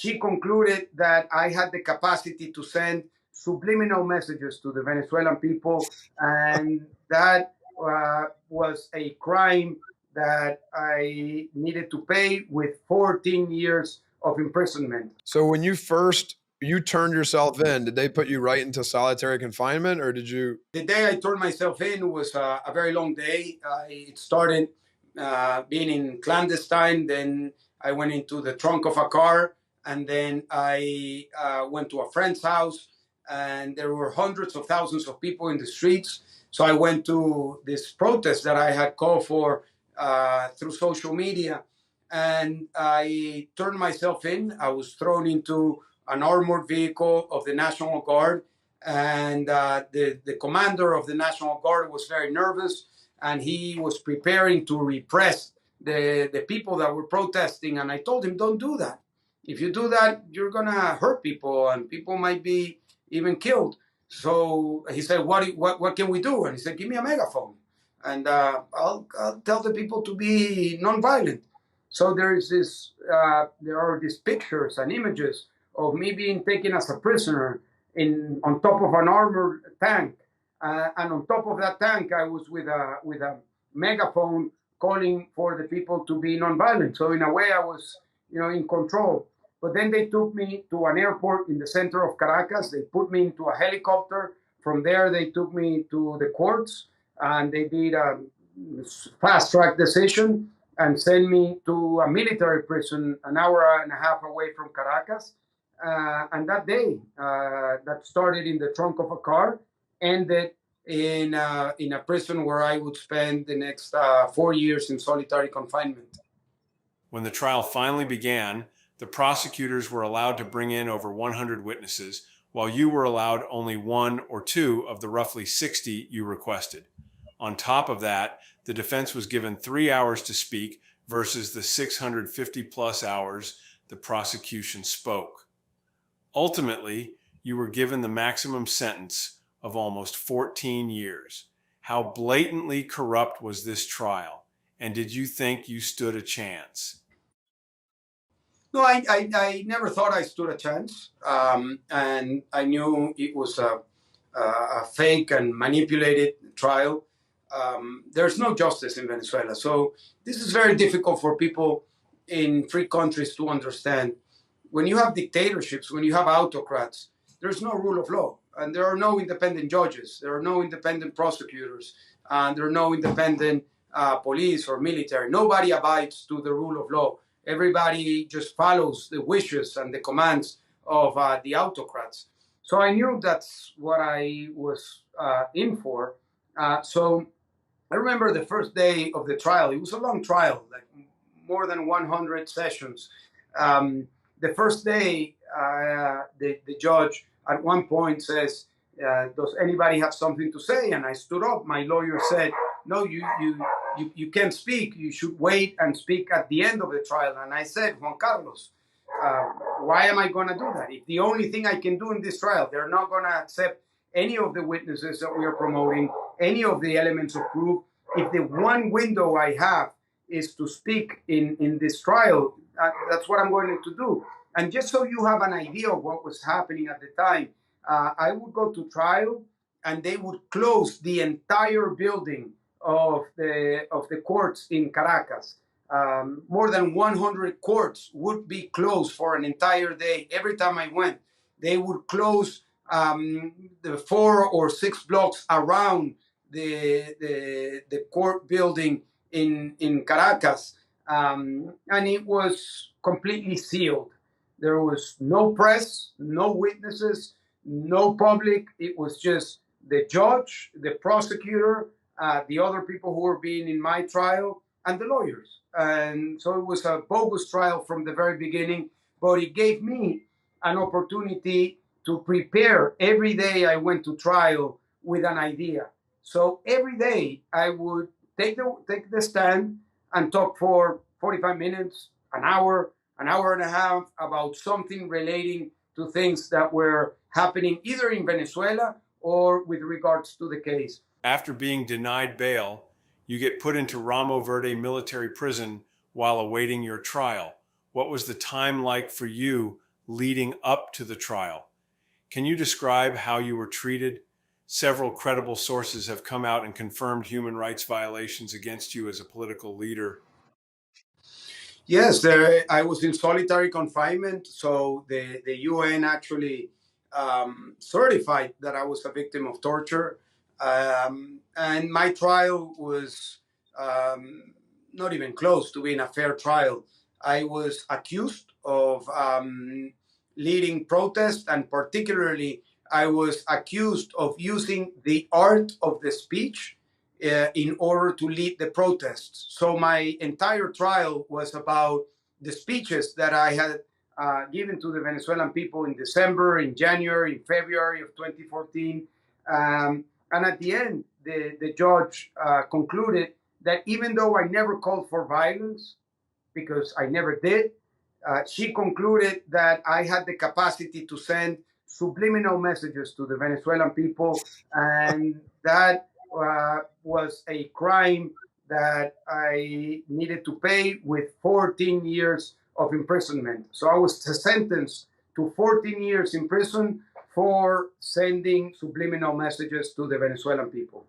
she concluded that I had the capacity to send subliminal messages to the Venezuelan people, and that was a crime that I needed to pay with 14 years of imprisonment. So when you turned yourself in, did they put you right into solitary confinement, or did you? The day I turned myself in was a very long day. It started being in clandestine, then I went into the trunk of a car, and then I went to a friend's house, and there were hundreds of thousands of people in the streets. So I went to this protest that I had called for through social media, and I turned myself in. I was thrown into an armored vehicle of the National Guard, and the commander of the National Guard was very nervous, and he was preparing to repress the people that were protesting. And I told him, don't do that. If you do that, you're going to hurt people, and people might be even killed. So he said, what can we do? And he said, give me a megaphone, and I'll tell the people to be nonviolent. So there are these pictures and images of me being taken as a prisoner on top of an armored tank, and on top of that tank, I was with a megaphone calling for the people to be nonviolent. So in a way, I was, in control. But then they took me to an airport in the center of Caracas. They put me into a helicopter. From there, they took me to the courts, and they did a fast-track decision and sent me to a military prison an hour and a half away from Caracas. And that day, that started in the trunk of a car, ended in a prison where I would spend the next 4 years in solitary confinement. When the trial finally began, the prosecutors were allowed to bring in over 100 witnesses, while you were allowed only 1 or 2 of the roughly 60 you requested. On top of that, the defense was given 3 hours to speak versus the 650 plus hours the prosecution spoke. Ultimately, you were given the maximum sentence of almost 14 years. How blatantly corrupt was this trial? And did you think you stood a chance? No, I never thought I stood a chance. And I knew it was a fake and manipulated trial. There's no justice in Venezuela. So this is very difficult for people in free countries to understand. When you have dictatorships, when you have autocrats, there's no rule of law, and there are no independent judges, there are no independent prosecutors, and there are no independent police or military. Nobody abides to the rule of law. Everybody just follows the wishes and the commands of the autocrats. So I knew that's what I was in for. So I remember the first day of the trial. It was a long trial, like more than 100 sessions. The first day, the judge at one point says, does anybody have something to say? And I stood up. My lawyer said, no, you can't speak. You should wait and speak at the end of the trial. And I said, Juan Carlos, why am I going to do that? If the only thing I can do in this trial, they're not going to accept any of the witnesses that we are promoting, any of the elements of proof. If the one window I have is to speak in this trial, that's what I'm going to do. And just so you have an idea of what was happening at the time, I would go to trial, and they would close the entire building of the courts in Caracas. More than 100 courts would be closed for an entire day. Every time I went, they would close the 4 or 6 blocks around the court building in Caracas, and it was completely sealed. There was no press, no witnesses, no public. It was just the judge, the prosecutor, the other people who were being in my trial, and the lawyers. And so it was a bogus trial from the very beginning, but it gave me an opportunity to prepare. Every day I went to trial with an idea. So every day I would take the stand and talk for 45 minutes, an hour and a half about something relating to things that were happening either in Venezuela or with regards to the case. After being denied bail, you get put into Ramo Verde military prison while awaiting your trial. What was the time like for you leading up to the trial. Can you describe how you were treated? Several credible sources have come out and confirmed human rights violations against you as a political leader. Yes, I was in solitary confinement, so the UN actually certified that I was a victim of torture. And my trial was not even close to being a fair trial. I was accused of leading protests, and particularly, I was accused of using the art of the speech in order to lead the protests. So my entire trial was about the speeches that I had given to the Venezuelan people in December, in January, in February of 2014. And at the end, the judge concluded that even though I never called for violence, because I never did, she concluded that I had the capacity to send subliminal messages to the Venezuelan people, and that was a crime that I needed to pay with 14 years of imprisonment. So I was sentenced to 14 years in prison for sending subliminal messages to the Venezuelan people.